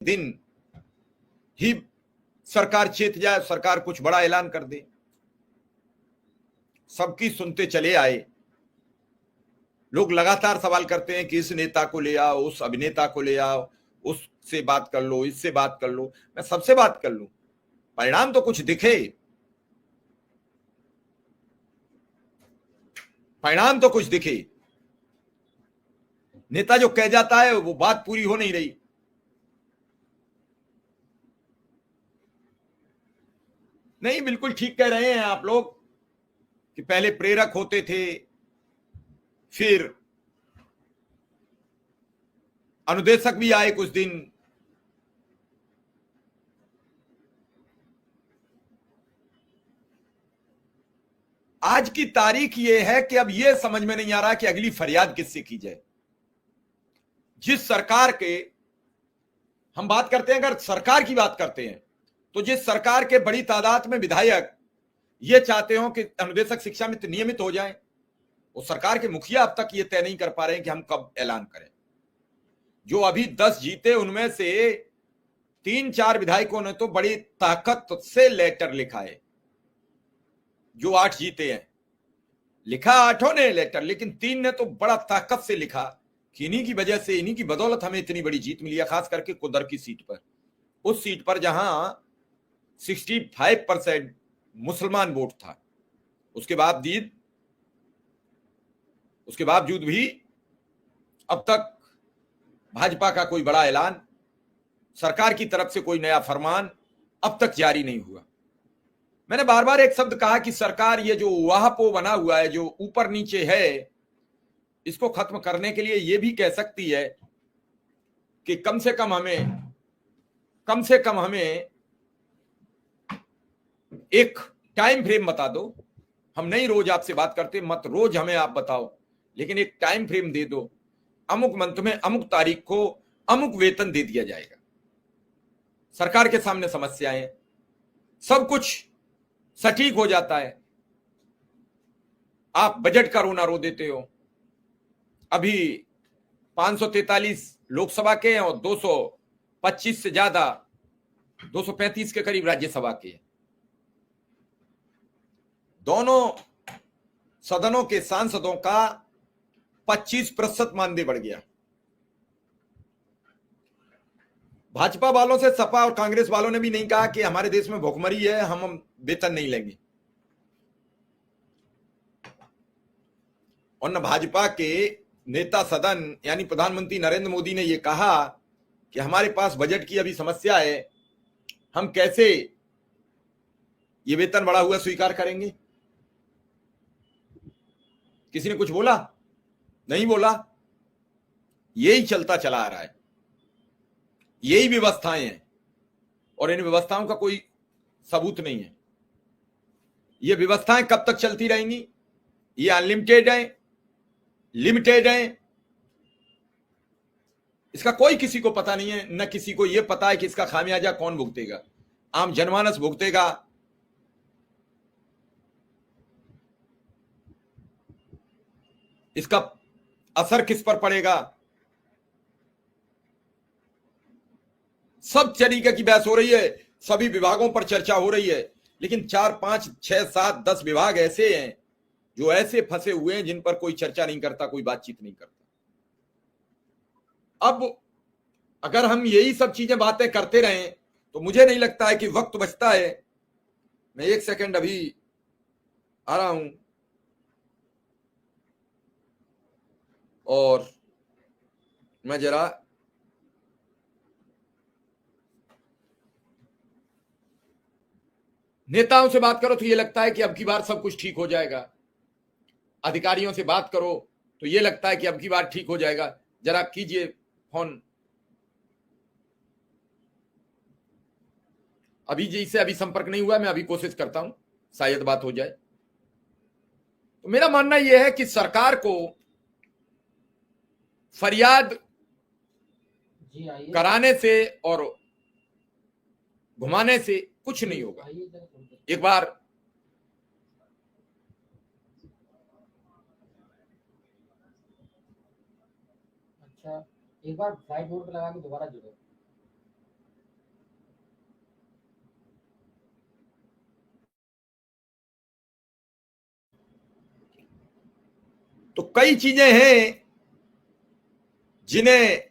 दिन ही सरकार चेत जाए, सरकार कुछ बड़ा ऐलान कर दे। सबकी सुनते चले आए। लोग लगातार सवाल करते हैं कि इस नेता को ले आओ, उस अभिनेता को ले आओ, उससे बात कर लो, इससे बात कर लो। मैं सबसे बात कर लूं, परिणाम तो कुछ दिखे, परिणाम तो कुछ दिखे। नेता जो कह जाता है वो बात पूरी हो नहीं रही। नहीं, बिल्कुल ठीक कह रहे हैं आप लोग कि पहले प्रेरक होते थे, फिर अनुदेशक भी आए कुछ दिन। आज की तारीख ये है कि अब ये समझ में नहीं आ रहा कि अगली फरियाद किससे की जाए। जिस सरकार के हम बात करते हैं, अगर सरकार की बात करते हैं, तो जिस सरकार के बड़ी तादाद में विधायक ये चाहते हो कि अनुदेशक शिक्षा मित्र नियमित हो जाएं, वो सरकार के मुखिया अब तक ये तय नहीं कर पा रहे हैं कि हम कब ऐलान करें। जो अभी 10 जीते उनमें से 3-4 विधायकों ने तो बड़ी ताकत से लेटर लिखा है। जो 8 जीते हैं, लिखा 8 ने लेटर, लेकिन 3 ने तो बड़ा ताकत से लिखा कि इन्हीं की वजह से, इन्हीं की बदौलत हमें इतनी बड़ी जीत मिली है, खास करके कुदर की सीट पर। उस सीट पर जहां 65% मुसलमान वोट था, उसके बावजूद भी अब तक भाजपा का कोई बड़ा ऐलान, सरकार की तरफ से कोई नया फरमान अब तक जारी नहीं हुआ। मैंने बार बार एक शब्द कहा कि सरकार ये जो वाहपो बना हुआ है, जो ऊपर नीचे है, इसको खत्म करने के लिए ये भी कह सकती है कि कम से कम हमें एक टाइम फ्रेम बता दो। हम नहीं रोज आपसे बात करते, मत रोज हमें आप बताओ, लेकिन एक टाइम फ्रेम दे दो। अमुक मंथ में अमुक तारीख को अमुक वेतन दे दिया जाएगा। सरकार के सामने समस्याएं, सब कुछ सटीक हो जाता है। आप बजट का रोना रो देते हो। अभी 543 लोकसभा के हैं और 225 से ज्यादा, 235 के करीब राज्यसभा के हैं। दोनों सदनों के सांसदों का 25% मानदेय बढ़ गया। भाजपा वालों से सपा और कांग्रेस वालों ने भी नहीं कहा कि हमारे देश में भुखमरी है, हम वेतन नहीं लेंगे। और न भाजपा के नेता सदन यानी प्रधानमंत्री नरेंद्र मोदी ने यह कहा कि हमारे पास बजट की अभी समस्या है, हम कैसे ये वेतन बढ़ा हुआ स्वीकार करेंगे। किसी ने कुछ बोला? नहीं बोला। यही चलता चला आ रहा है, यही व्यवस्थाएं हैं, और इन व्यवस्थाओं का कोई सबूत नहीं है। ये व्यवस्थाएं कब तक चलती रहेंगी? ये अनलिमिटेड है, लिमिटेड है, इसका कोई किसी को पता नहीं है। न किसी को यह पता है कि इसका खामियाजा कौन भुगतेगा। आम जनमानस भुगतेगा, इसका असर किस पर पड़ेगा। सब तरीके की बहस हो रही है, सभी विभागों पर चर्चा हो रही है, लेकिन 4, 5, 6, 7, 10 विभाग ऐसे हैं जो ऐसे फंसे हुए हैं जिन पर कोई चर्चा नहीं करता, कोई बातचीत नहीं करता। अब अगर हम यही सब चीजें बातें करते रहें तो मुझे नहीं लगता है कि वक्त बचता है। मैं 1 सेकंड अभी आ रहा हूं और मैं जरा नेताओं से बात करो तो ये लगता है कि अब की बार सब कुछ ठीक हो जाएगा। अधिकारियों से बात करो तो ये लगता है कि अब की बार ठीक हो जाएगा। जरा कीजिए फोन। अभी जिससे अभी संपर्क नहीं हुआ, मैं अभी कोशिश करता हूं, शायद बात हो जाए। तो मेरा मानना यह है कि सरकार को फरियाद कराने से और घुमाने से कुछ नहीं होगा। एक बार अच्छा, एक बार फ्लाइट मोड पे लगा के दोबारा जुड़ो। तो कई चीजें हैं जिन्हें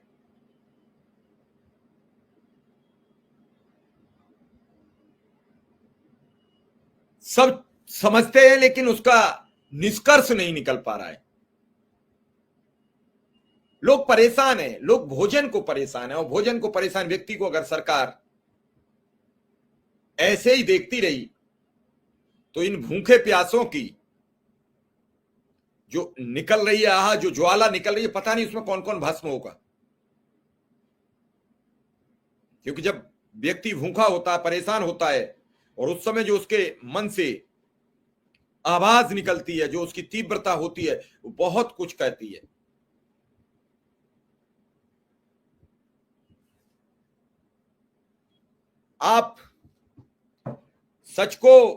सब समझते हैं, लेकिन उसका निष्कर्ष नहीं निकल पा रहा है। लोग परेशान हैं, लोग भोजन को परेशान है, और भोजन को परेशान व्यक्ति को अगर सरकार ऐसे ही देखती रही तो इन भूखे प्यासों की जो निकल रही है, जो ज्वाला निकल रही है, पता नहीं उसमें कौन कौन भस्म होगा। क्योंकि जब व्यक्ति भूखा होता है, परेशान होता है, और उस समय जो उसके मन से आवाज निकलती है, जो उसकी तीव्रता होती है, वो बहुत कुछ कहती है। आप सच को